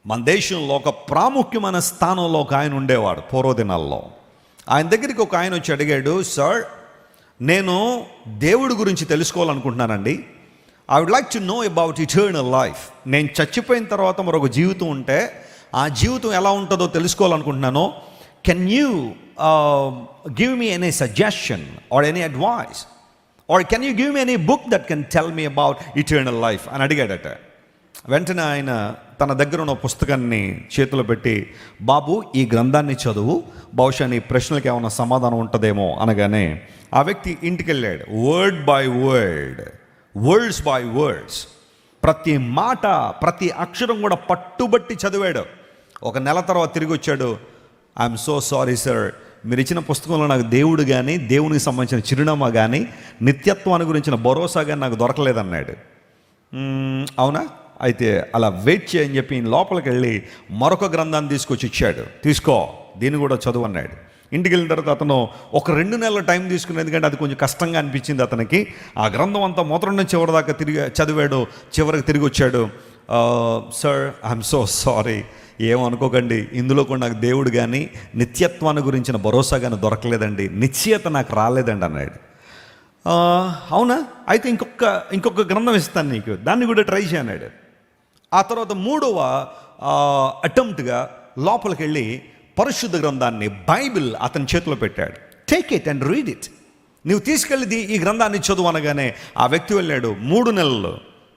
మన దేశంలో ఒక ప్రాముఖ్యమైన స్థానంలో ఒక ఆయన ఉండేవాడు పూర్వదినాల్లో. ఆయన దగ్గరికి ఒక ఆయన వచ్చి అడిగాడు, సార్ నేను దేవుడి గురించి తెలుసుకోవాలనుకుంటున్నానండి. I would like to know about eternal life. నేను చచ్చిపోయిన తర్వాత మరొక జీవితం ఉంటే ఆ జీవితం ఎలా ఉంటుందో తెలుసుకోవాలనుకుంటున్నాను. Can you give me any suggestion or any advice are can you give me any book that can tell me about eternal life అని అడిగాడట. వెంటనే ఆయన తన దగ్గర ఉన్న పుస్తకాన్ని చేతిలో పెట్టి, బాబు ఈ గ్రంథాన్ని చదువు, బహుశా నీ ప్రశ్నలకు ఏమైనా సమాధానం ఉంటుందేమో అనగానే ఆ వ్యక్తి ఇంటికి వెళ్ళాడు. Word by word, words by words, ప్రతి మాట ప్రతి అక్షరం కూడా పట్టుబట్టి చదివాడు. ఒక నెల తర్వాత తిరిగి వచ్చాడు. ఐఎమ్ సో సారీ సార్, మీరు ఇచ్చిన పుస్తకంలో నాకు దేవుడు కానీ దేవునికి సంబంధించిన చిరునామా కానీ నిత్యత్వాన్ని గురించిన భరోసా కానీ నాకు దొరకలేదన్నాడు. అవునా, అయితే అలా వెయిట్ చేయని చెప్పి లోపలికి వెళ్ళి మరొక గ్రంథాన్ని తీసుకొచ్చి ఇచ్చాడు. తీసుకో, దీన్ని కూడా చదువు అన్నాడు. ఇంటికి వెళ్ళిన తర్వాత అతను ఒక 2 నెలల టైం తీసుకుని, ఎందుకంటే అది కొంచెం కష్టంగా అనిపించింది అతనికి. ఆ గ్రంథం అంతా మొదటి నుంచి చివరి దాకా చదివాడు. చివరికి తిరిగి వచ్చాడు. సార్ ఐఎమ్ సో సారీ, ఏమనుకోకండి, ఇందులో కూడా నాకు దేవుడు కానీ నిత్యత్వాన్ని గురించిన భరోసా కానీ దొరకలేదండి, నిశ్చయత నాకు రాలేదండి అన్నాడు. అవునా, అయితే ఇంకొక గ్రంథం ఇస్తాను నీకు, దాన్ని కూడా ట్రై చేయన్నాడు. ఆ తర్వాత 3వ అటెంప్ట్గా లోపలికి వెళ్ళి పరిశుద్ధ గ్రంథాన్ని, బైబిల్ అతని చేతిలో పెట్టాడు. Take it and read it, నువ్వు తీసుకెళ్ళి ఈ గ్రంథాన్ని చదువు అనగానే ఆ వ్యక్తి వెళ్ళాడు. 3 నెలలు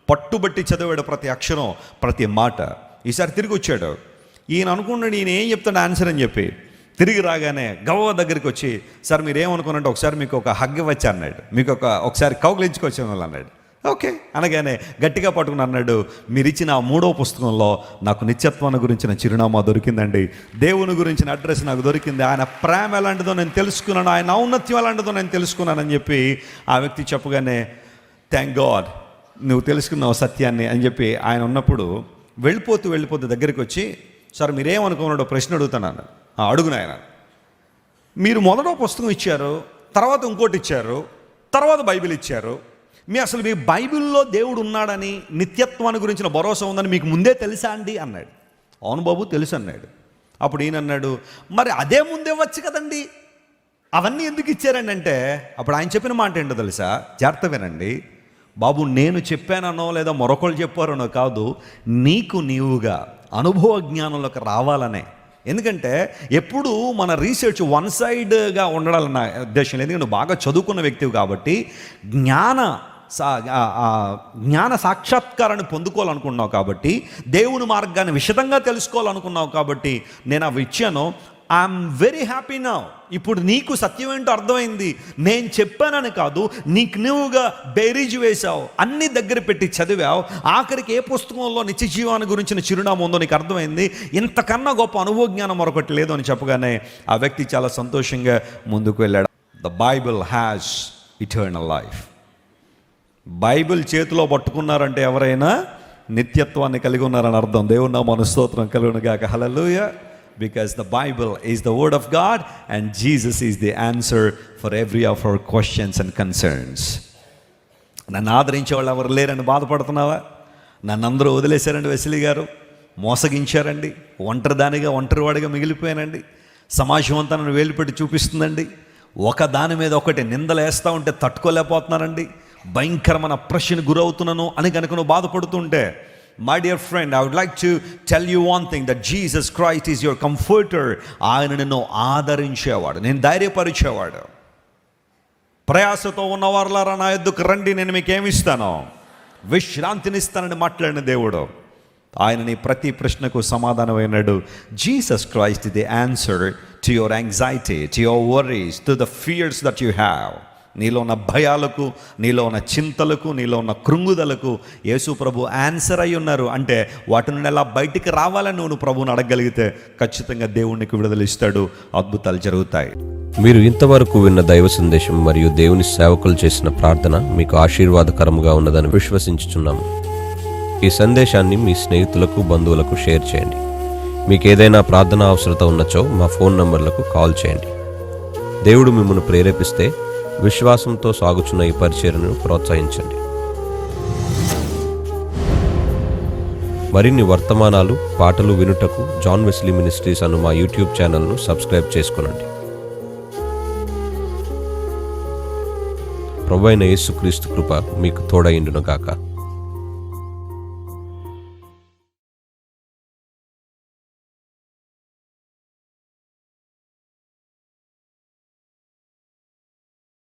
పట్టుబట్టి చదివాడు, ప్రతి అక్షరం ప్రతి మాట. ఈసారి తిరిగి వచ్చాడు. ఈయన అనుకున్నాడు ఈయన ఏం చెప్తాడు ఆన్సర్ అని చెప్పి. తిరిగి రాగానే గవ్వ దగ్గరికి వచ్చి, సార్ మీరు ఏమనుకున్నారంటే ఒకసారి మీకు ఒక హగ్ ఇవ్వచ్చు అన్నాడు, మీకు ఒకసారి కౌగిలించుకొచ్చాను అన్నాడు. ఓకే అనగానే గట్టిగా పట్టుకుని అన్నాడు, మీరు ఇచ్చిన ఆ 3వ పుస్తకంలో నాకు నిత్యత్వాన్ని గురించిన చిరునామా దొరికిందండి, దేవుని గురించిన అడ్రస్ నాకు దొరికింది, ఆయన ప్రేమ ఎలాంటిదో నేను తెలుసుకున్నాను, ఆయన ఔన్నత్యం ఎలాంటిదో నేను తెలుసుకున్నానని చెప్పి ఆ వ్యక్తి చెప్పగానే, థ్యాంక్ గాడ్ నువ్వు తెలుసుకున్నావు సత్యాన్ని అని చెప్పి ఆయన ఉన్నప్పుడు వెళ్ళిపోతూ దగ్గరికి వచ్చి, సార్ మీరేమనుకున్నాడో ప్రశ్న అడుగుతున్నాను. అడుగున ఆయన, మీరు మొదట పుస్తకం ఇచ్చారు, తర్వాత ఇంకోటి ఇచ్చారు, తర్వాత బైబిల్ ఇచ్చారు, అసలు మీ బైబిల్లో దేవుడు ఉన్నాడని నిత్యత్వాన్ని గురించిన భరోసా ఉందని మీకు ముందే తెలుసా అండి అన్నాడు. అవును బాబు తెలుసు అన్నాడు. అప్పుడు ఈయన అన్నాడు, మరి అదే ముందే వచ్చు కదండి, అవన్నీ ఎందుకు ఇచ్చారండి అంటే, అప్పుడు ఆయన చెప్పిన మాట ఏంటో తెలుసా, జాగ్రత్త వినండి బాబు, నేను చెప్పానో లేదా మరొకళ్ళు చెప్పారనో కాదు, నీకు నీవుగా అనుభవ జ్ఞానంలోకి రావాలనే. ఎందుకంటే ఎప్పుడు మన రీసెర్చ్ వన్ సైడ్గా ఉండాలని నా ఉద్దేశం. ఎందుకంటే నువ్వు బాగా చదువుకున్న వ్యక్తివి కాబట్టి జ్ఞాన సాక్షాత్కారాన్ని పొందుకోవాలనుకున్నావు కాబట్టి, దేవుని మార్గాన్ని విశదంగా తెలుసుకోవాలనుకున్నావు కాబట్టి నేను అవి ఇచ్చాను. I'm very happy now. ఇప్పుడు నీకు సత్యం ఏంటో అర్థమైంది. నేను చెప్పానని కాదు, నీకు నువ్వుగా బేరీజు వేశావు, అన్ని దగ్గర పెట్టి చదివావు, ఆఖరికి ఏ పుస్తకంలో నిత్య జీవాన్ని గురించిన చిరునామా ఉందో నీకు అర్థమైంది. ఇంతకన్నా గొప్ప అనుభవ జ్ఞానం మరొకటి లేదు అని చెప్పగానే ఆ వ్యక్తి చాలా సంతోషంగా ముందుకు వెళ్ళాడు. The Bible has eternal life. Bible చేతిలో పట్టుకున్నారంటే ఎవరైనా నిత్యత్వాన్ని కలిగి ఉన్నారని అర్థం. దేవుని నామమున స్తోత్రం కలుగును గాక. హల్లెలూయా. Because the Bible is the word of God and Jesus is the answer for every of our questions and concerns. నన్ను ఆదరించే వాళ్ళు ఎవరు లేరని బాధపడుతున్నావా? నన్ను అందరూ వదిలేశారండి, వెస్లీ గారు మోసగించారండి, ఒంటరివాడిగా మిగిలిపోయానండి, సమాజం అంతా నన్ను వేలుపెట్టి చూపిస్తుందండి, ఒక దాని మీద ఒకటి నిందలు వేస్తూ ఉంటే తట్టుకోలేకపోతున్నానండి, భయంకరమైన ప్రశ్నకు గురవుతున్నాను అని కనుక నువ్వు బాధపడుతుంటే, my dear friend, I would like to tell you one thing, that Jesus Christ is your comforter. ఆయన నిన్ను ఆదరించేవాడు, నేను ధైర్యపరిచేవాడు. ప్రయాసతో ఉన్నవారులారా నా యొద్దకు రండి, నేను మీకు ఏమిస్తాను, విశ్రాంతినిస్తానని మాట్లాడిన దేవుడు. ఆయన నీ ప్రతి ప్రశ్నకు సమాధానమైనాడు. Jesus Christ is the answer to your anxiety, to your worries, to the fears that you have. నీలో ఉన్న భయాలకు, నీలో ఉన్న చింతలకు, నీలో ఉన్న కృంగుదలకు యేసు ప్రభు ఆన్సర్ అయి ఉన్నారు. అంటే వాటి నుండి ఎలా బయటికి రావాలని నువ్వు ప్రభువుని అడగలిగితే ఖచ్చితంగా దేవునికి విడుదల ఇస్తాడు, అద్భుతాలు జరుగుతాయి. మీరు ఇంతవరకు విన్న దైవ సందేశం మరియు దేవుని సేవకులు చేసిన ప్రార్థన మీకు ఆశీర్వాదకరముగా ఉన్నదని విశ్వసించుచున్నాము. ఈ సందేశాన్ని మీ స్నేహితులకు, బంధువులకు షేర్ చేయండి. మీకు ఏదైనా ప్రార్థన అవసరత ఉన్నచో మా ఫోన్ నంబర్లకు కాల్ చేయండి. దేవుడు మిమ్మల్ని ప్రేరేపిస్తే విశ్వాసంతో సాగుచున్న ఈ పరిచర్యను ప్రోత్సహించండి. మరిన్ని వర్తమానాలు పాటలు వినుటకు జాన్ వెస్లీ మినిస్ట్రీస్ అను మా యూట్యూబ్ ఛానల్ను సబ్స్క్రైబ్ చేసుకొనండి. ప్రభువైన యేసుక్రీస్తు కృప మీకు తోడైండును గాక.